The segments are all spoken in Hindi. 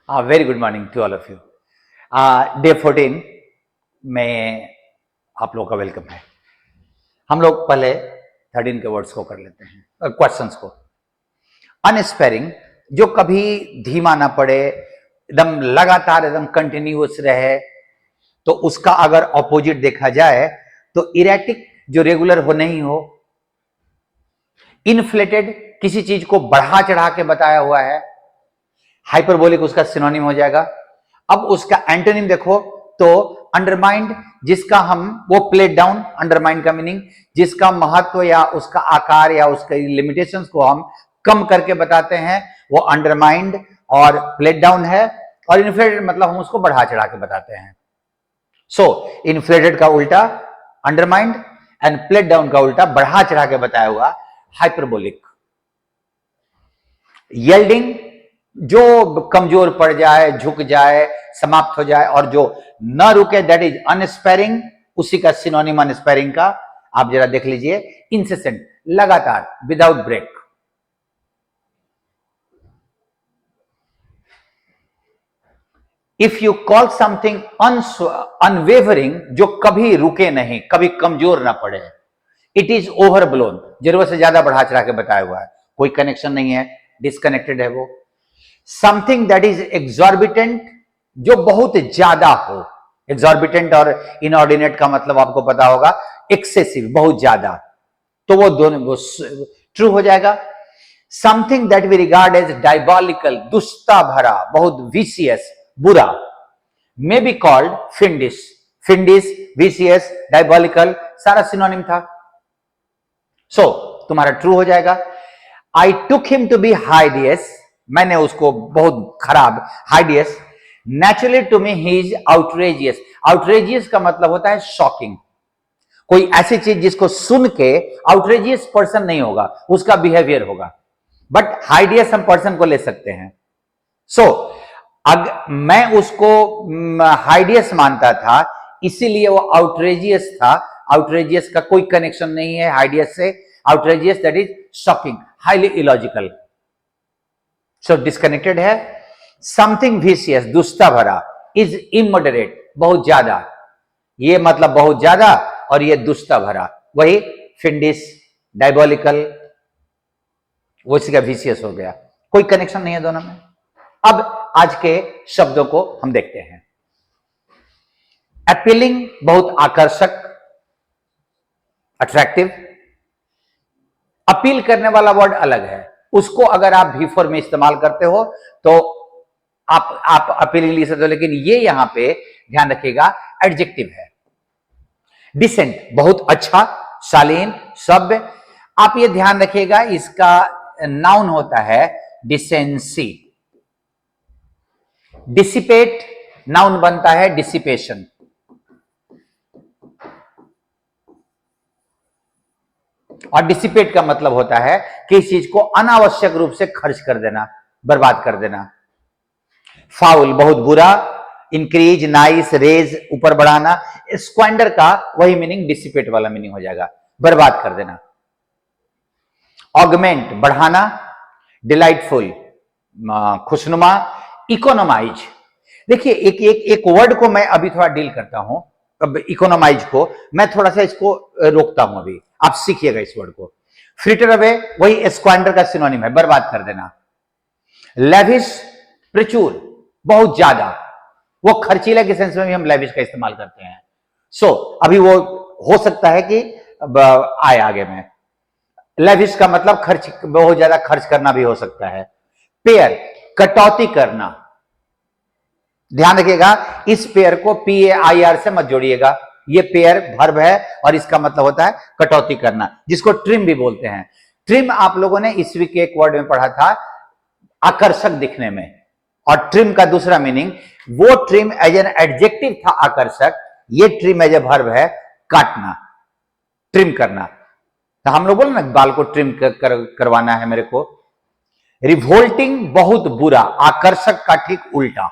Very good morning to all of you. Day 14 में आप लोग का वेलकम है। हम लोग पहले 13 के वर्ड्स को कर लेते हैं, क्वेश्चंस को। अनस्पेरिंग, जो कभी धीमा ना पड़े, एकदम लगातार एकदम कंटिन्यूअस रहे, तो उसका अगर ऑपोजिट देखा जाए तो इरेटिक, जो रेगुलर हो नहीं हो। इन्फ्लेटेड, किसी चीज को बढ़ा चढ़ा के बताया हुआ है। हाइपरबोलिक उसका सिनोनिम हो जाएगा। अब उसका एंटोनिम देखो तो अंडरमाइंड, जिसका हम वो प्लेट डाउन, अंडरमाइंड का मीनिंग जिसका महत्व या उसका आकार या उसके लिमिटेशंस को हम कम करके बताते हैं, वो अंडरमाइंड और प्लेट डाउन है। और इन्फ्लेटेड मतलब हम उसको बढ़ा चढ़ा के बताते हैं। सो इन्फ्लेटेड का उल्टा अंडरमाइंड एंड प्लेट डाउन का उल्टा बढ़ा चढ़ा के बताया हुआ हाइपरबोलिक। येल्डिंग, जो कमजोर पड़ जाए, झुक जाए, समाप्त हो जाए और जो न रुके, दैट इज अनस्पेरिंग। उसी का सिनोनिम अनस्पेरिंग का आप जरा देख लीजिए, इंसेसेंट, लगातार, without break. If you call something unwavering, जो कभी रुके नहीं, कभी कमजोर ना पड़े, इट इज ओवरब्लोन, जरूरत से ज्यादा बढ़ा चढ़ा के बताया हुआ है, कोई कनेक्शन नहीं है, डिस्कनेक्टेड है वो। समथिंग दैट इज एक्सॉर्बिटेंट, जो बहुत ज्यादा हो। एक्सॉर्बिटेंट और इनऑर्डिनेट का मतलब आपको पता होगा, एक्सेसिव, बहुत ज्यादा, तो वो दोनों ट्रू हो जाएगा। Something that we regard as diabolical, दुष्टता भरा, बहुत विशियस, बुरा, may be called fiendish. Fiendish, vicious, diabolical सारा सिनोनिम था। सो तुम्हारा ट्रू हो जाएगा। I took him to be hideous, मैंने उसको बहुत खराब, hideous. Naturally to me he is outrageous. Outrageous का मतलब होता है शॉकिंग, कोई ऐसी चीज जिसको सुन के आउटरेजियस पर्सन नहीं होगा, उसका बिहेवियर होगा, बट हाइडियस हम पर्सन को ले सकते हैं। सो मैं उसको हाइडियस मानता था, इसीलिए वो आउटरेजियस था। आउटरेजियस का कोई कनेक्शन नहीं है हाइडियस से। Outrageous that is shocking, highly illogical, so disconnected है। समथिंग विशियस, दुष्टता भरा, इज इमोडरेट, बहुत ज्यादा, ये मतलब बहुत ज्यादा, और ये दुष्टता भरा, वही फिंडिस, डायबॉलिकल, वो इसी का विशियस हो गया, कोई कनेक्शन नहीं है दोनों में। अब आज के शब्दों को हम देखते हैं। अपीलिंग, बहुत आकर्षक, अट्रैक्टिव। अपील करने वाला वर्ड अलग है, उसको अगर आप V4 में इस्तेमाल करते हो तो आप अपीलिंग लिख सकते हो, लेकिन ये यहां पे ध्यान रखिएगा एडजेक्टिव है। डिसेंट, बहुत अच्छा, शालीन, सभ्य। आप ये ध्यान रखिएगा, इसका नाउन होता है डिसेंसी। डिसिपेट, नाउन बनता है डिसिपेशन। और डिसिपेट का मतलब होता है कि इस चीज को अनावश्यक रूप से खर्च कर देना, बर्बाद कर देना। फाउल, बहुत बुरा। इंक्रीज, नाइस, रेज, ऊपर बढ़ाना। स्क्वांडर का वही मीनिंग डिसिपेट वाला मीनिंग हो जाएगा, बर्बाद कर देना। ऑगमेंट, बढ़ाना। डिलाइटफुल, खुशनुमा। इकोनोमाइज, देखिए एक वर्ड को मैं अभी थोड़ा डील करता हूं। अब इकोनोमाइज को मैं थोड़ा सा इसको रोकता हूं, अभी आप सीखिएगा इस वर्ड को। फ्रिटर अवे, वही स्क्वांडर का सिनोनिम है, बर्बाद कर देना। लेविश, प्रचुर, बहुत ज्यादा, वो खर्चीला के सेंस में भी हम लेविश का इस्तेमाल करते हैं। सो अभी वो हो सकता है कि आए आगे में। लेविश का मतलब खर्च, बहुत ज्यादा खर्च करना भी हो सकता है। पेयर, कटौती करना। ध्यान रखिएगा, इस पेयर को PAIR से मत जोड़िएगा, ये पेयर वर्ब है और इसका मतलब होता है कटौती करना, जिसको ट्रिम भी बोलते हैं। ट्रिम आप लोगों ने इस वीक के एक वर्ड में पढ़ा था, आकर्षक दिखने में। और ट्रिम का दूसरा मीनिंग, वो ट्रिम एज एन एडजेक्टिव था आकर्षक, ये ट्रिम एज ए वर्ब है काटना, ट्रिम करना। तो हम लोग बोले ना, बाल को ट्रिम करवाना है मेरे को। रिवोल्टिंग, बहुत बुरा, आकर्षक का ठीक उल्टा।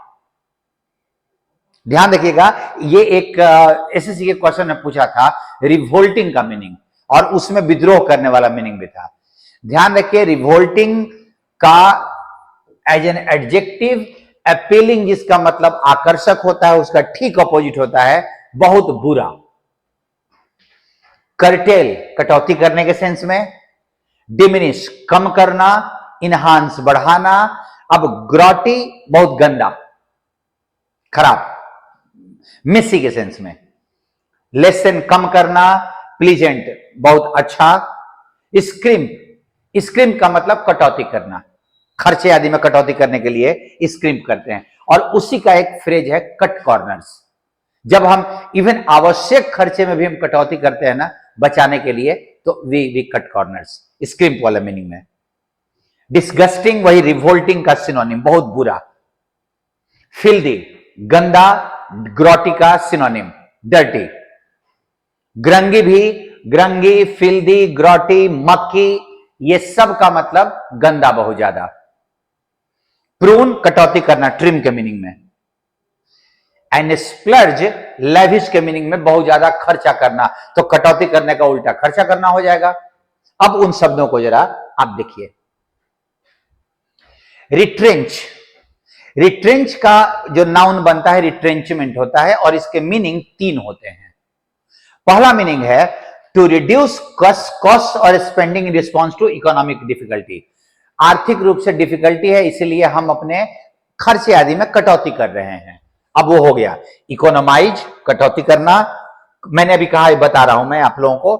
ध्यान रखिएगा, ये एक SSC के क्वेश्चन में पूछा था रिवोल्टिंग का मीनिंग, और उसमें विद्रोह करने वाला मीनिंग भी था। ध्यान रखिए, रिवोल्टिंग का एज एन एडजेक्टिव अपीलिंग जिसका मतलब आकर्षक होता है, उसका ठीक अपोजिट होता है बहुत बुरा। कर्टेल कटौती करने के सेंस में, डिमिनिश कम करना, इनहांस बढ़ाना। अब ग्रॉटी बहुत गंदा, खराब, मेसी के सेंस में। लेसन कम करना, प्लीजेंट बहुत अच्छा। स्क्रिम्प, स्क्रिम्प का मतलब कटौती करना, खर्चे आदि में कटौती करने के लिए स्क्रिम्प करते हैं। और उसी का एक फ्रेज है कट कॉर्नर्स। जब हम इवन आवश्यक खर्चे में भी हम कटौती करते हैं ना बचाने के लिए, तो वी कट कॉर्नर्स, स्क्रिम्प वाला मीनिंग में। डिस्गस्टिंग वही रिवोल्टिंग का सिनोनिम, बहुत बुरा। फिल्दी गंदा, ग्रॉटी का सिनोनिम डर्टी। ग्रंगी भी, ग्रंगी, फिल्दी, ग्रॉटी, मक्की, ये सब का मतलब गंदा बहुत ज्यादा। प्रून कटौती करना, ट्रिम के मीनिंग में। एंड स्प्लर्ज लेविश के मीनिंग में बहुत ज्यादा खर्चा करना, तो कटौती करने का उल्टा खर्चा करना हो जाएगा। अब उन शब्दों को जरा आप देखिए। रिट्रेंच, रिट्रेंच का जो नाउन बनता है रिट्रेंचमेंट होता है, और इसके मीनिंग 3 होते हैं। पहला मीनिंग है टू रिड्यूस कॉस्ट और spending in response to economic difficulty. आर्थिक रूप से डिफिकल्टी है, इसलिए हम अपने खर्चे आदि में कटौती कर रहे हैं। अब वो हो गया इकोनोमाइज, कटौती करना। मैंने अभी कहा, बता रहा हूं मैं आप लोगों को।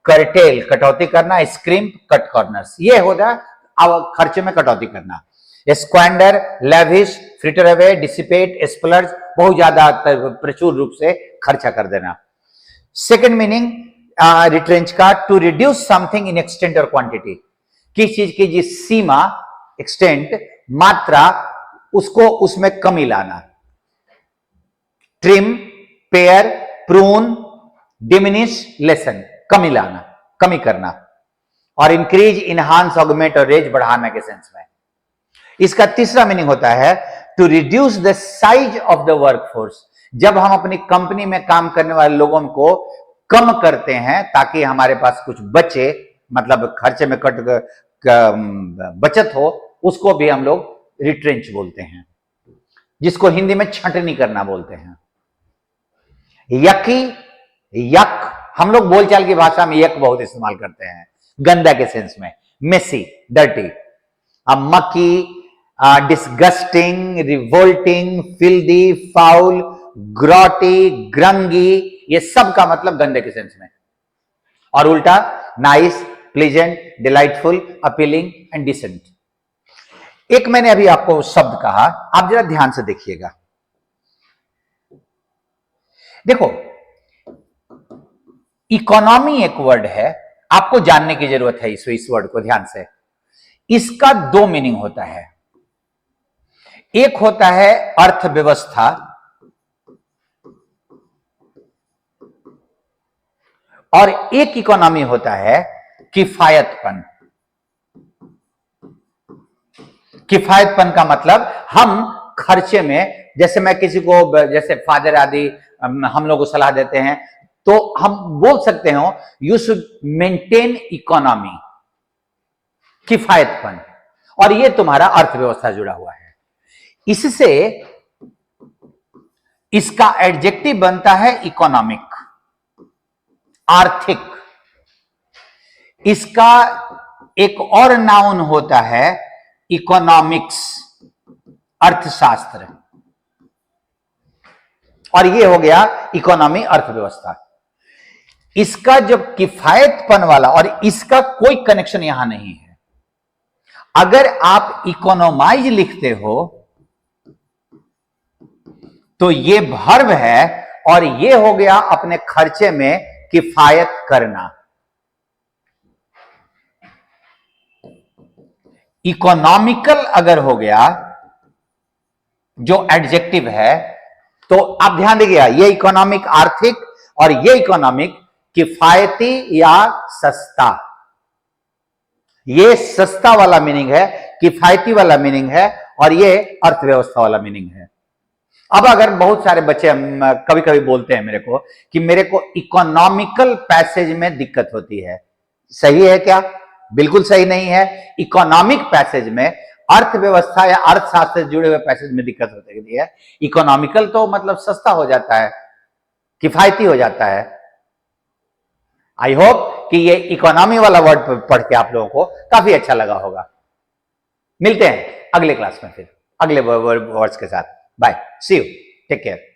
कर्टेल कटौती करना, स्क्रिम्प कट कॉर्नर्स, ये हो गया अब खर्चे में कटौती करना। Squander, lavish, fritter away, dissipate, splurge, बहुत ज्यादा प्रचुर रूप से खर्चा कर देना। सेकेंड मीनिंग रिट्रेंच का, to reduce something in extent और क्वांटिटी। किस चीज की जिस सीमा, एक्सटेंट, मात्रा, उसको उसमें कमी लाना। Trim, pare, prune, diminish, lessen, कमी लाना, कमी करना। और इंक्रीज, इनहांस, ऑगमेंट और रेज, बढ़ाना के सेंस में। इसका तीसरा मीनिंग होता है to reduce the size of the workforce. जब हम अपनी कंपनी में काम करने वाले लोगों को कम करते हैं ताकि हमारे पास कुछ बचे, मतलब खर्चे में बचत हो, उसको भी हम लोग रिट्रेंच बोलते हैं, जिसको हिंदी में छंटनी करना बोलते हैं। यकी, यक, हम लोग बोलचाल की भाषा में यक बहुत इस्तेमाल करते हैं, गंदा के सेंस में। Messy, dirty. अब mucky, disgusting, revolting, filthy, foul, grotty, grungy, ये सब का मतलब गंदे के सेंस में। और उल्टा nice, pleasant, delightful, appealing and decent. एक मैंने अभी आपको शब्द कहा, आप जरा ध्यान से देखिएगा। देखो, इकोनॉमी एक वर्ड है, आपको जानने की जरूरत है इस वर्ड को ध्यान से। इसका 2 मीनिंग होता है। एक होता है अर्थव्यवस्था, और एक इकोनॉमी होता है किफायतपन। किफायतपन का मतलब हम खर्चे में, जैसे मैं किसी को, जैसे फादर आदि हम लोग को सलाह देते हैं, तो हम बोल सकते हो यू शुड मेंटेन इकोनॉमी, किफायतपन। और ये तुम्हारा अर्थव्यवस्था जुड़ा हुआ है। इससे इसका एडजेक्टिव बनता है इकोनॉमिक, आर्थिक। इसका एक और नाउन होता है इकोनॉमिक्स, अर्थशास्त्र। और ये हो गया इकोनॉमी, अर्थव्यवस्था। इसका जो किफायतपन वाला, और इसका कोई कनेक्शन यहां नहीं है। अगर आप इकोनोमाइज लिखते हो तो ये वर्ब है, और ये हो गया अपने खर्चे में किफायत करना। इकोनॉमिकल अगर हो गया जो एडजेक्टिव है, तो आप ध्यान दीजिएगा, ये इकोनॉमिक आर्थिक, और ये इकोनॉमिक किफायती या सस्ता। ये सस्ता वाला मीनिंग है, किफायती वाला मीनिंग है, और ये अर्थव्यवस्था वाला मीनिंग है। अब अगर बहुत सारे बच्चे कभी कभी बोलते हैं मेरे को कि मेरे को इकोनॉमिकल पैसेज में दिक्कत होती है, सही है क्या? बिल्कुल सही नहीं है। इकोनॉमिक पैसेज में अर्थव्यवस्था या अर्थशास्त्र से जुड़े हुए पैसेज में दिक्कत होती है। इकोनॉमिकल तो मतलब सस्ता हो जाता है, किफायती हो जाता है। आई होप कि ये इकोनॉमी वाला वर्ड पढ़ के आप लोगों को काफी अच्छा लगा होगा। मिलते हैं अगले क्लास में फिर अगले वर्ड्स के साथ। Bye, see you, take care.